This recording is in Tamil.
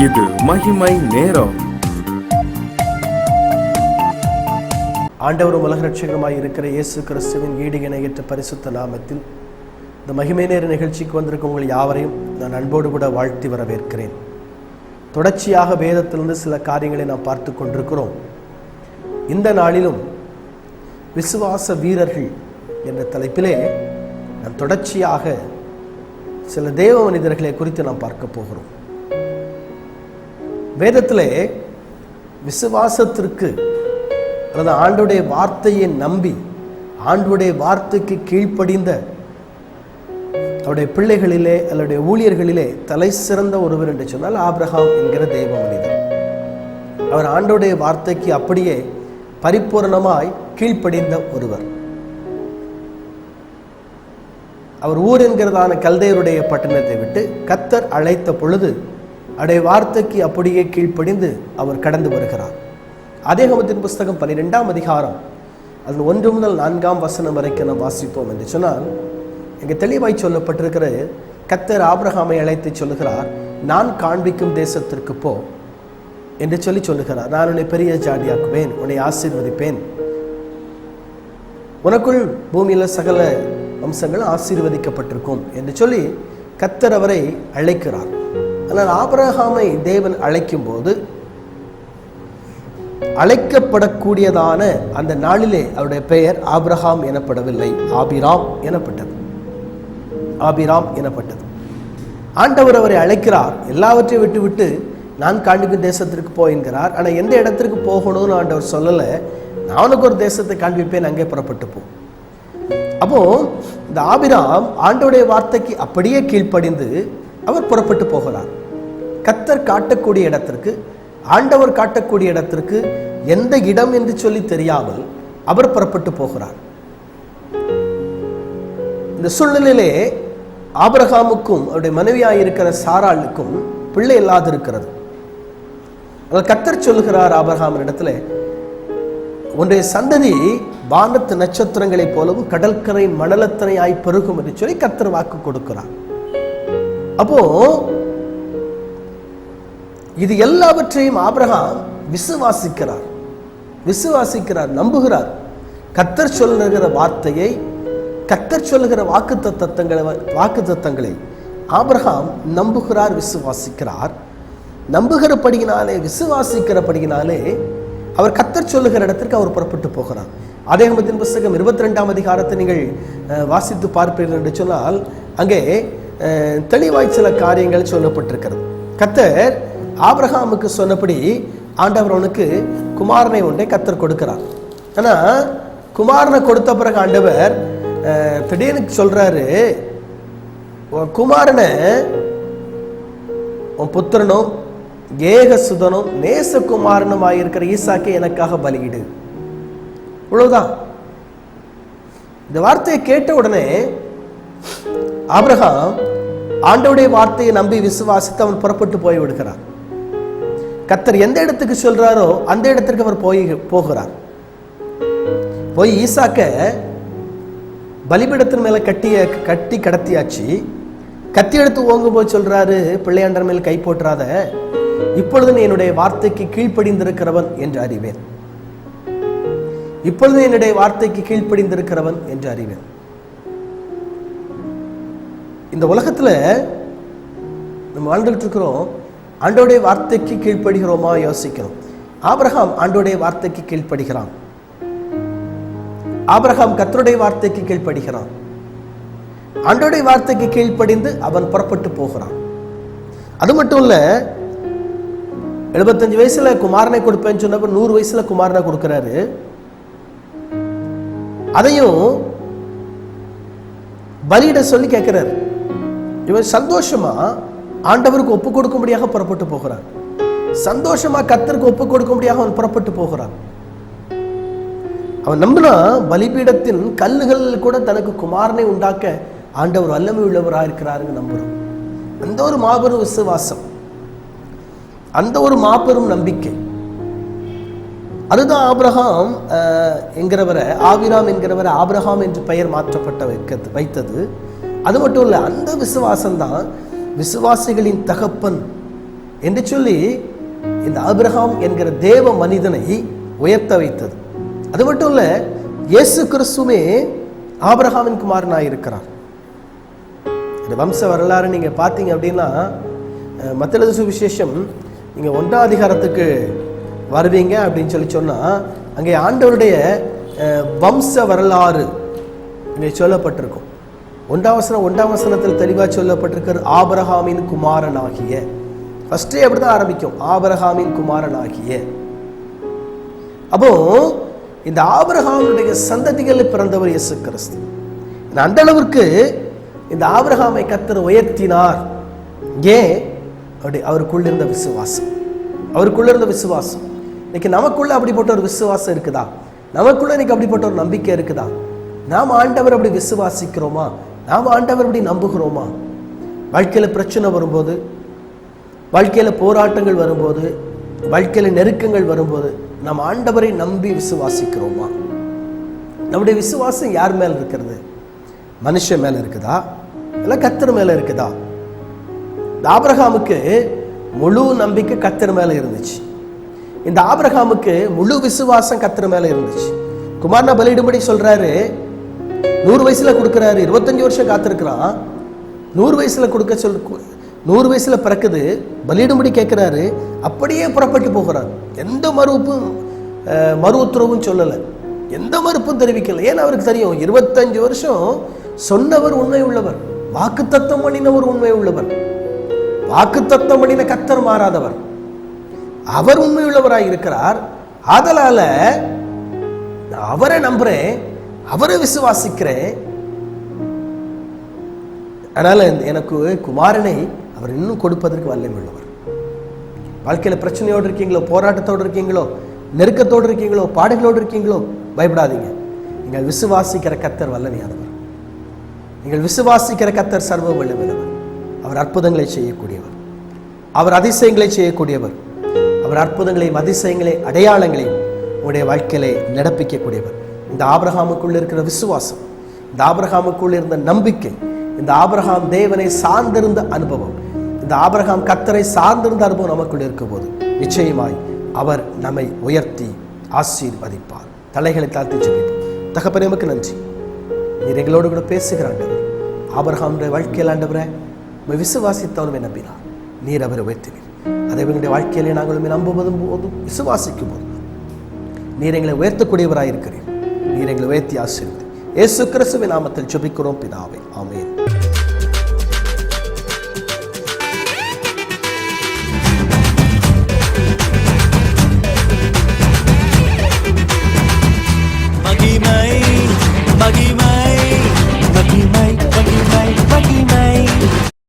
இது மகிமை நேரம். ஆண்டவரும் உலக ரட்சகருமாய் இருக்கிற இயேசு கிறிஸ்துவின் ஈடு இணையற்ற பரிசுத்த நாமத்தில் இந்த மகிமை நேர நிகழ்ச்சிக்கு வந்திருக்க உங்கள் யாவரையும் நான் அன்போடு கூட வாழ்த்தி வரவேற்கிறேன். தொடர்ச்சியாக வேதத்திலிருந்து சில காரியங்களை நாம் பார்த்து கொண்டிருக்கிறோம். இந்த நாளிலும் விசுவாச வீரர்கள் என்ற தலைப்பிலே நாம் தொடர்ச்சியாக சில தேவ மனிதர்களை குறித்து நாம் பார்க்க போகிறோம். வேதத்திலே விசுவாசத்திற்கு அல்லது ஆண்டவருடைய வார்த்தையை நம்பி ஆண்டவருடைய வார்த்தைக்கு கீழ்ப்படிந்த அவருடைய பிள்ளைகளிலே அல்லது ஊழியர்களிலே தலை சிறந்த ஒருவர் என்று சொன்னால் ஆபிரகாம் என்கிற தேவ மனிதர். அவர் ஆண்டவருடைய வார்த்தைக்கு அப்படியே பரிபூரணமாய் கீழ்ப்படிந்த ஒருவர். அவர் ஊர் என்கிறதான கல்தையருடைய பட்டணத்தை விட்டு கர்த்தர் அழைத்த பொழுது அவருடைய வார்த்தைக்கு அப்படியே கீழ்ப்படிந்து அவர் கடந்து வருகிறார். ஆதியாகமத்தின் புஸ்தகம் 12ஆம் அதிகாரம் அதில் 1 முதல் 4ஆம் வசனம் வரைக்கும் நாம் வாசிப்போம் என்று சொன்னால் இங்கே தெளிவாய் சொல்லப்பட்டிருக்கிற கர்த்தர் ஆபிரகாமை அழைத்து சொல்லுகிறார், நான் காண்பிக்கும் தேசத்திற்கு போ என்று சொல்லுகிறார். நான் உன்னை பெரிய ஜாதியாக்குவேன், உன்னை ஆசீர்வதிப்பேன், உனக்குள் பூமியில் சகல அம்சங்கள் ஆசீர்வதிக்கப்பட்டிருக்கும் என்று சொல்லி கர்த்தர் அவரை அழைக்கிறார். ஆனால் ஆபிரகாமை தேவன் அழைக்கும் போது அழைக்கப்படக்கூடியதான அந்த நாளிலே அவருடைய பெயர் ஆபிரகாம் எனப்படவில்லை, ஆபிராம் எனப்பட்டது. ஆபிராம் எனப்பட்டது. ஆண்டவர் அவரை அழைக்கிறார். எல்லாவற்றையும் விட்டு நான் காண்பிக்கும் தேசத்திற்கு போகிறார். ஆனால் எந்த இடத்திற்கு போகணும்னு ஆண்டவர் சொல்லலை. நான் உனக்கு ஒரு தேசத்தை காண்பிப்பேன், அங்கே புறப்பட்டு போ. அப்போ இந்த ஆபிராம் ஆண்டவருடைய வார்த்தைக்கு அப்படியே கீழ்ப்படிந்து அவர் புறப்பட்டு போகிறார். கர்த்தர் காட்டக்கூடிய இடத்திற்கு, ஆண்டவர் காட்டக்கூடிய இடத்திற்கு எந்த இடம் என்று சொல்லி தெரியாமல் அவர் புறப்பட்டு போகிறார். இந்த சூழ்நிலையிலே ஆபிரகாமுக்கும் அவருடைய மனைவியாயிருக்கிற சாராளுக்கும் பிள்ளை இல்லாது இருக்கிறது. கர்த்தர் சொல்லுகிறார் ஆபிரகாமின் இடத்துல, உன்னுடைய சந்ததி வானத்து நட்சத்திரங்களைப் போலவும் கடற்கரை மணலத்தனையாய் பெருகும் என்று சொல்லி கர்த்தர் வாக்கு கொடுக்கிறார். அப்போ இது எல்லாவற்றையும் ஆபிரகாம் விசுவாசிக்கிறார், நம்புகிறார். கர்த்தர் சொல்லுகிற வார்த்தையை, கர்த்தர் சொல்லுகிற வாக்கு தத்தங்களை ஆபிரகாம் நம்புகிறார், விசுவாசிக்கிறார். நம்புகிறபடியினாலே, விசுவாசிக்கிறபடியினாலே அவர் கர்த்தர் சொல்லுகிற இடத்திற்கு அவர் புறப்பட்டு போகிறார். ஆதியாகமத்தின் புஸ்தகம் 22ஆம் அதிகாரத்தை நீங்கள் வாசித்து பார்ப்பீர்கள் என்று சொன்னால் அங்கே தெளிவாய் சில காரியங்கள் சொல்லப்பட்டிருக்கிறது. கர்த்தர் ஆபிரகாமுக்கு சொன்னபடி ஆண்டவர் அவனுக்கு குமாரனை ஒன்றை கர்த்தர் கொடுக்கிறார். ஆனால் குமாரனை கொடுத்த பிறகு ஆண்டவர் திடீர்னு சொல்றாரு, உன் குமாரனை உன் புத்திரனும் ஏகசுதனும் நேசகுமாரனும் ஆகியிருக்கிற ஈசாக்கை எனக்காக பலியிடு. இவ்வளவுதான். இந்த வார்த்தையை கேட்ட உடனே ஆபிரகாம் ஆண்டவருடைய வார்த்தையை நம்பி விசுவாசித்து அவன் புறப்பட்டு போய் விடுகிறார். கர்த்தர் எந்த இடத்துக்கு சொல்றாரோ அந்த இடத்திற்கு அவர் போகிறார். போய் ஈசாக்க பலிபீடத்தின் மேல கட்டி கடத்தியாச்சு. கத்தி எடுத்து ஓங்கும் போய் சொல்றாரு, பிள்ளையாண்டர் மேல் கை போட்டுறாத, இப்பொழுது நீ என்னுடைய வார்த்தைக்கு கீழ்ப்படிந்திருக்கிறவன் என்று அறிவேன். இப்பொழுது என்னுடைய வார்த்தைக்கு கீழ்ப்படிந்திருக்கிறவன் என்று அறிவேன். இந்த உலகத்துல நம்ம வாழ்ந்துட்டு இருக்கிறோம். ஆண்டவருடைய வார்த்தைக்கு கீழ்ப்படுகிறோமா யோசிக்கிறோம். ஆபிரகாம் ஆண்டவருடைய வார்த்தைக்கு கீழ்ப்படுகிறான். ஆபிரகாம் கர்த்தருடைய வார்த்தைக்கு கீழ்ப்படுகிறான். ஆண்டவருடைய வார்த்தைக்கு கீழ்ப்படிந்து அவன் புறப்பட்டு போகிறான். அது மட்டும் இல்ல, 75 வயசுல குமாரனை கொடுப்பேன்னு சொன்னப்ப 100 வயசுல குமாரனை கொடுக்கிறாரு. அதையும் பலியிட சொல்லி கேட்கிறாரு. இவன் சந்தோஷமா ஆண்டவருக்கு ஒப்பு கொடுக்கும்படியாக புறப்பட்டு போகிறான். சந்தோஷமா கர்த்தருக்கு ஒப்பு கொடுக்கும்படியாக அவன் புறப்பட்டு போகிறான். அவன் நம்பினா பலிபீடத்தின் கல்லுகள் கூட தனக்கு குமாரனை உண்டாக்க ஆண்டவர் வல்லமை உள்ளவராக இருக்கிறாருங்க நம்புறோம். அந்த ஒரு மாபெரும் விசுவாசம், அந்த ஒரு மாபெரும் நம்பிக்கை, அதுதான் ஆபிரகாம் என்கிறவரை, ஆபிராம் என்கிறவரை ஆபிரகாம் என்று பெயர் மாற்றப்பட்ட வைத்தது. அது மட்டும் இல்லை, அந்த விசுவாசம்தான் விசுவாசிகளின் தகப்பன் என்று சொல்லி இந்த ஆபிரகாம் என்கிற தேவ மனிதனை உயர்த்த வைத்தது. அது மட்டும் இல்ல, இயேசு கிறிஸ்துவே ஆபிரகாமின் குமாரனாய் இருக்கிறார். இந்த வம்ச வரலாறு நீங்க பார்த்தீங்க அப்படின்னா, மத்தேயு சுவிசேஷம் நீங்க 1ஆம் அதிகாரத்துக்கு வருவீங்க அப்படின்னு சொல்லி சொன்னா, அங்கே ஆண்டவருடைய வம்ச வரலாறு இங்கே சொல்லப்பட்டிருக்கும். 1ஆம் வசனத்தில் தெளிவாக சொல்லப்பட்டிருக்கிற ஆபிரகாமின் குமாரனாகிய. ஃபர்ஸ்டே அப்படிதான் ஆரம்பிக்கும், ஆபிரகாமின் குமாரனாகிய. அப்போ இந்த ஆபிரகாமுடைய சந்ததிகளில் பிறந்தவர் இயேசு கிறிஸ்து. அந்த அளவிற்கு இந்த ஆபிரகாமை கர்த்தர் உயர்த்தினார். ஏன்? அப்படி அவருக்குள்ள இருந்த விசுவாசம், அவருக்குள்ள இருந்த விசுவாசம். இன்னைக்கு நமக்குள்ள அப்படிப்பட்ட ஒரு விசுவாசம் இருக்குதா? நமக்குள்ள இன்னைக்கு அப்படிப்பட்ட ஒரு நம்பிக்கை இருக்குதா? நாம் ஆண்டவர் அப்படி விசுவாசிக்கிறோமா? நாம் ஆண்டவர் அப்படி நம்புகிறோமா? வாழ்க்கையில பிரச்சனை வரும்போது, வாழ்க்கையில போராட்டங்கள் வரும்போது, வாழ்க்கையில நெருக்கங்கள் வரும்போது நாம் ஆண்டவரை நம்பி விசுவாசிக்கிறோமா? நம்முடைய விசுவாசம் யார் மேல இருக்கிறது? மனுஷன் மேல இருக்குதா இல்ல கர்த்தர் மேல இருக்குதா? ஆபிரகாமுக்கு முழு நம்பிக்கை கர்த்தர் மேல இருந்துச்சு. இந்த ஆபிரகாமுக்கு முழு விசுவாசம் கர்த்தர் மேல இருந்துச்சு. குமாரனை பலியிடும்படி சொல்றாரு, 100 வயசுல கொடுக்கிறாரு, 25 வருஷம் காத்திருக்கிறான். 100 வயசுல கொடுக்க 100 வயசுல பிறக்குது, பலியிடும்படி கேட்கிறாரு, அப்படியே புறப்பட்டு போகிறார். எந்த மறு உத்தரவும் சொல்லல, எந்த மறுப்பும் தெரிவிக்கல. ஏன்னா அவருக்கு தெரியும், 25 வருஷம் சொன்னவர் உண்மை உள்ளவர், வாக்குத்தத்தம் பண்ணினவர் உண்மை உள்ளவர், வாக்குத்தத்தம் பண்ணின கர்த்தர் மாறாதவர், அவர் உண்மை உள்ளவராய் இருக்கிறார். ஆதலால அவரை நம்புறேன், அவரை விசுவாசிக்கிறேன். அதனால எனக்கு குமாரனை அவர் இன்னும் கொடுப்பதற்கு வல்லமை உள்ளவர். வாழ்க்கையில பிரச்சனையோடு இருக்கீங்களோ, போராட்டத்தோடு இருக்கீங்களோ, நெருக்கத்தோடு இருக்கீங்களோ, பாடுகளோடு இருக்கீங்களோ, பயப்படாதீங்க. நீங்கள் விசுவாசிக்கிற கர்த்தர் வல்லமையானவர். நீங்கள் விசுவாசிக்கிற கர்த்தர் சர்வ வல்லமையுள்ளவர். அவர் அற்புதங்களை செய்யக்கூடியவர், அவர் அதிசயங்களை செய்யக்கூடியவர், அவர் அற்புதங்களையும் அதிசயங்களையும் அடையாளங்களையும் உங்களுடைய வாழ்க்கையிலே நடப்பிக்கக்கூடியவர். இந்த ஆபிரகாமுக்குள்ள இருக்கிற விசுவாசம், இந்த ஆபிரகாமுக்குள்ள இருந்த நம்பிக்கை, இந்த ஆபிரகாம் தேவனை சார்ந்திருந்த அனுபவம், இந்த ஆபிரகாம் கர்த்தரை சார்ந்திருந்த அனுபவம் நமக்குள்ள இருக்கும் போது நிச்சயமாய் அவர் நம்மை உயர்த்தி ஆசீர்வதிப்பார். தலைகளை தாழ்த்தி ஜெபிப்போம். தகப்பனே, உமக்கு நன்றி. நீர் எங்களோடு கூட பேசுகிற ஆண்டவர். ஆபிரகாமுடைய வாழ்க்கையில் ஆண்டவரை விசுவாசித்தவனுமே நம்பினார், நீர் அவரை உயர்த்தினீர். அதை எங்களுடைய வாழ்க்கையிலே நாங்களும் நம்புவதும் போதும் விசுவாசிக்கும் போதும் நீர் எங்களை உயர்த்தக்கூடியவராக இருக்கிறீர். நீர் எங்களை உயர்த்தி ஆசீர்வதி. இயேசு கிறிஸ்துவின் நாமத்தில் ஜெபிக்கிறோம் பிதாவே, ஆமென். மகிமை